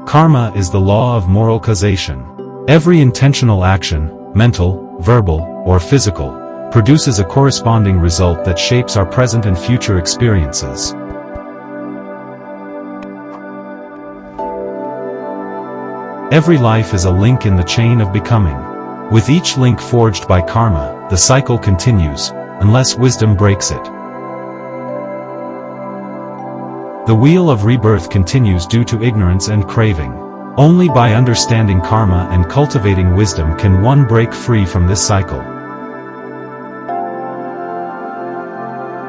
Karma is the law of moral causation. Every intentional action, mental, verbal, or physical, produces a corresponding result that shapes our present and future experiences. Every life is a link in the chain of becoming. With each link forged by karma, the cycle continues, unless wisdom breaks it. The wheel of rebirth continues due to ignorance and craving. Only by understanding karma and cultivating wisdom can one break free from this cycle.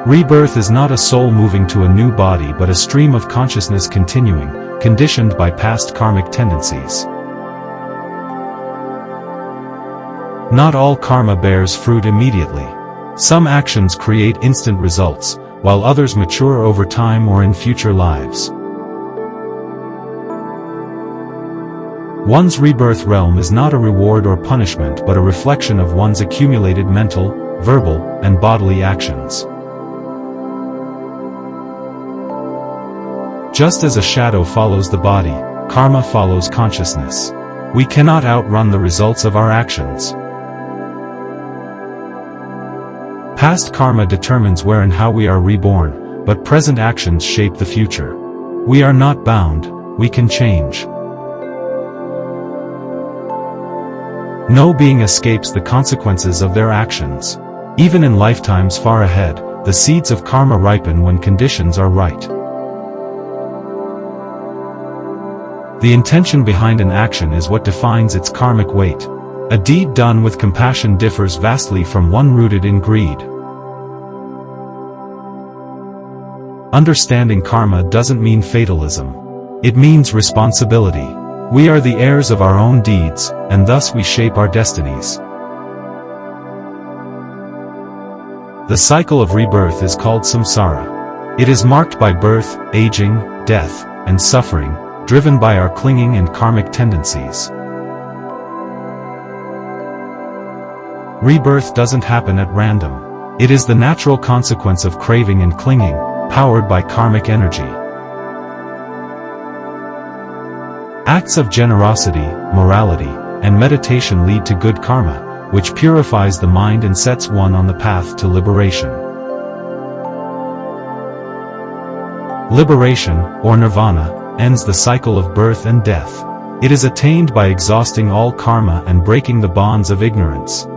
Rebirth is not a soul moving to a new body but a stream of consciousness continuing, conditioned by past karmic tendencies. Not all karma bears fruit immediately. Some actions create instant results, while others mature over time or in future lives. One's rebirth realm is not a reward or punishment but a reflection of one's accumulated mental, verbal, and bodily actions. Just as a shadow follows the body, karma follows consciousness. We cannot outrun the results of our actions. Past karma determines where and how we are reborn, but present actions shape the future. We are not bound, we can change. No being escapes the consequences of their actions. Even in lifetimes far ahead, the seeds of karma ripen when conditions are right. The intention behind an action is what defines its karmic weight. A deed done with compassion differs vastly from one rooted in greed. Understanding karma doesn't mean fatalism. It means responsibility. We are the heirs of our own deeds, and thus we shape our destinies. The cycle of rebirth is called samsara. It is marked by birth, aging, death, and suffering, driven by our clinging and karmic tendencies. Rebirth doesn't happen at random. It is the natural consequence of craving and clinging, powered by karmic energy. Acts of generosity, morality, and meditation lead to good karma, which purifies the mind and sets one on the path to liberation. Liberation, or nirvana, ends the cycle of birth and death. It is attained by exhausting all karma and breaking the bonds of ignorance.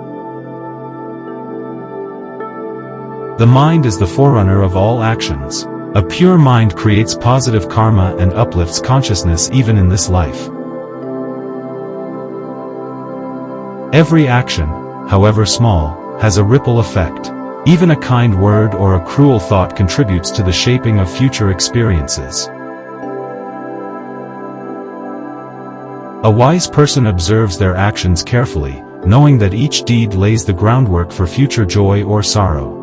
The mind is the forerunner of all actions. A pure mind creates positive karma and uplifts consciousness even in this life. Every action, however small, has a ripple effect. Even a kind word or a cruel thought contributes to the shaping of future experiences. A wise person observes their actions carefully, knowing that each deed lays the groundwork for future joy or sorrow.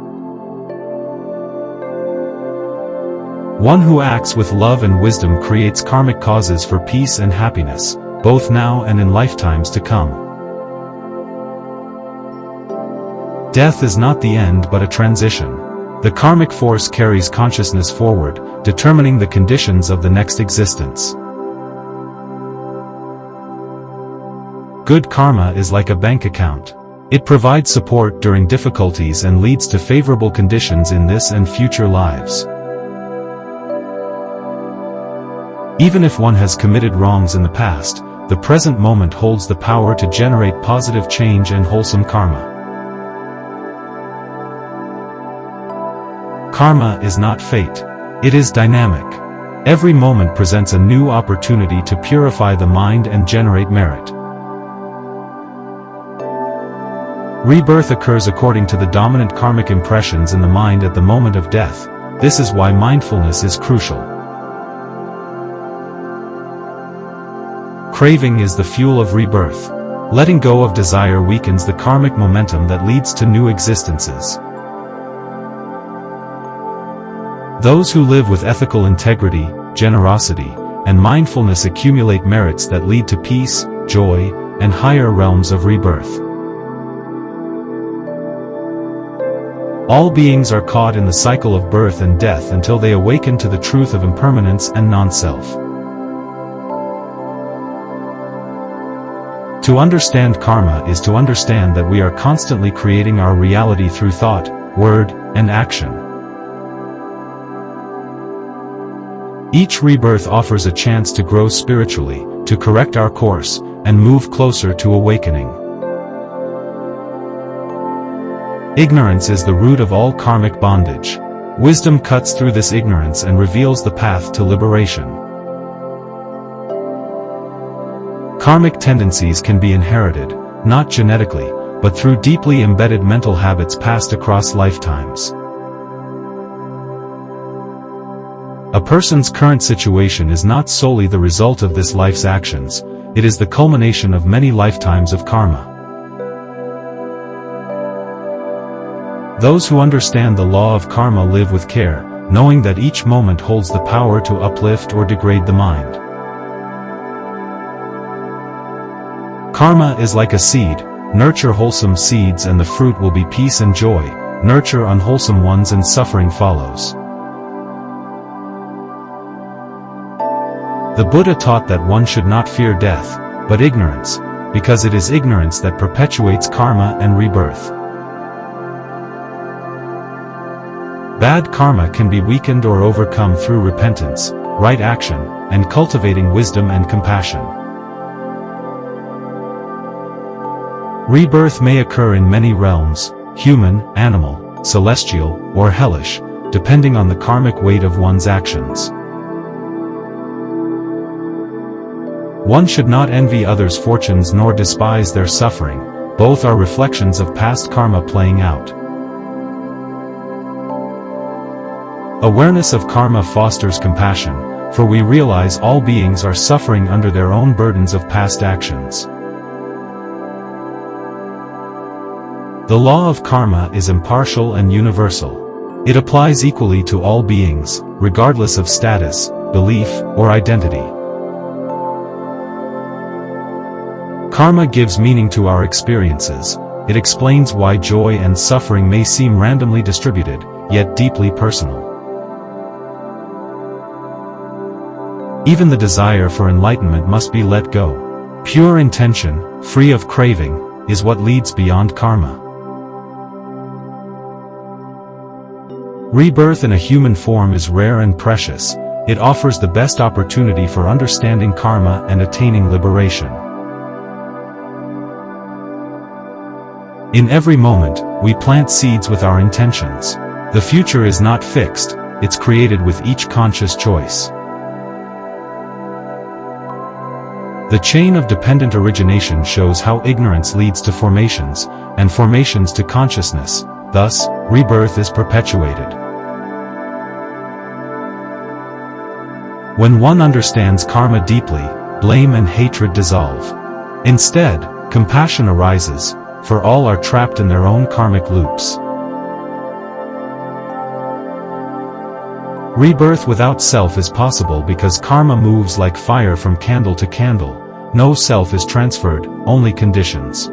One who acts with love and wisdom creates karmic causes for peace and happiness, both now and in lifetimes to come. Death is not the end but a transition. The karmic force carries consciousness forward, determining the conditions of the next existence. Good karma is like a bank account. It provides support during difficulties and leads to favorable conditions in this and future lives. Even if one has committed wrongs in the past, the present moment holds the power to generate positive change and wholesome karma. Karma is not fate. It is dynamic. Every moment presents a new opportunity to purify the mind and generate merit. Rebirth occurs according to the dominant karmic impressions in the mind at the moment of death. This is why mindfulness is crucial. Craving is the fuel of rebirth. Letting go of desire weakens the karmic momentum that leads to new existences. Those who live with ethical integrity, generosity, and mindfulness accumulate merits that lead to peace, joy, and higher realms of rebirth. All beings are caught in the cycle of birth and death until they awaken to the truth of impermanence and non-self. To understand karma is to understand that we are constantly creating our reality through thought, word, and action. Each rebirth offers a chance to grow spiritually, to correct our course, and move closer to awakening. Ignorance is the root of all karmic bondage. Wisdom cuts through this ignorance and reveals the path to liberation. Karmic tendencies can be inherited, not genetically, but through deeply embedded mental habits passed across lifetimes. A person's current situation is not solely the result of this life's actions, it is the culmination of many lifetimes of karma. Those who understand the law of karma live with care, knowing that each moment holds the power to uplift or degrade the mind. Karma is like a seed. Nurture wholesome seeds and the fruit will be peace and joy. Nurture unwholesome ones and suffering follows. The Buddha taught that one should not fear death, but ignorance, because it is ignorance that perpetuates karma and rebirth. Bad karma can be weakened or overcome through repentance, right action, and cultivating wisdom and compassion. Rebirth may occur in many realms: human, animal, celestial, or hellish, depending on the karmic weight of one's actions. One should not envy others' fortunes nor despise their suffering, both are reflections of past karma playing out. Awareness of karma fosters compassion, for we realize all beings are suffering under their own burdens of past actions. The law of karma is impartial and universal. It applies equally to all beings, regardless of status, belief, or identity. Karma gives meaning to our experiences. It explains why joy and suffering may seem randomly distributed, yet deeply personal. Even the desire for enlightenment must be let go. Pure intention, free of craving, is what leads beyond karma. Rebirth in a human form is rare and precious. It offers the best opportunity for understanding karma and attaining liberation. In every moment, we plant seeds with our intentions. The future is not fixed, it's created with each conscious choice. The chain of dependent origination shows how ignorance leads to formations, and formations to consciousness, thus, rebirth is perpetuated. When one understands karma deeply, blame and hatred dissolve. Instead, compassion arises, for all are trapped in their own karmic loops. Rebirth without self is possible because karma moves like fire from candle to candle. No self is transferred, only conditions.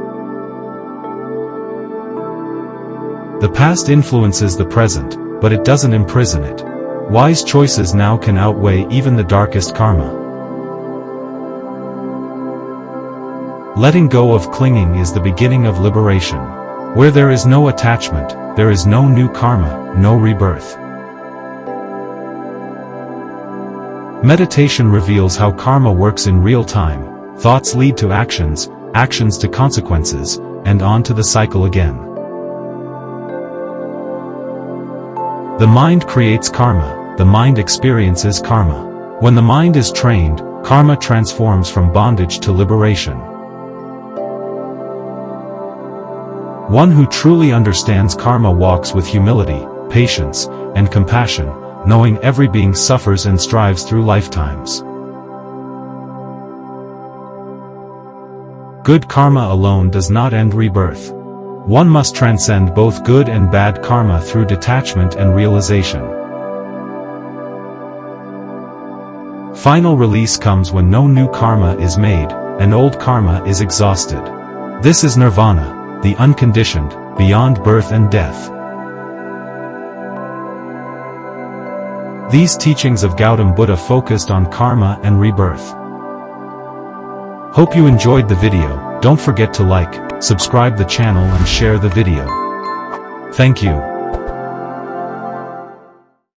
The past influences the present, but it doesn't imprison it. Wise choices now can outweigh even the darkest karma. Letting go of clinging is the beginning of liberation. Where there is no attachment, there is no new karma, no rebirth. Meditation reveals how karma works in real time. Thoughts lead to actions, actions to consequences, and on to the cycle again. The mind creates karma, the mind experiences karma. When the mind is trained, karma transforms from bondage to liberation. One who truly understands karma walks with humility, patience, and compassion, knowing every being suffers and strives through lifetimes. Good karma alone does not end rebirth. One must transcend both good and bad karma through detachment and realization. Final release comes when no new karma is made, and old karma is exhausted. This is nirvana, the unconditioned, beyond birth and death. These teachings of Gautam Buddha focused on karma and rebirth. Hope you enjoyed the video. Don't forget to like, subscribe the channel and share the video. Thank you.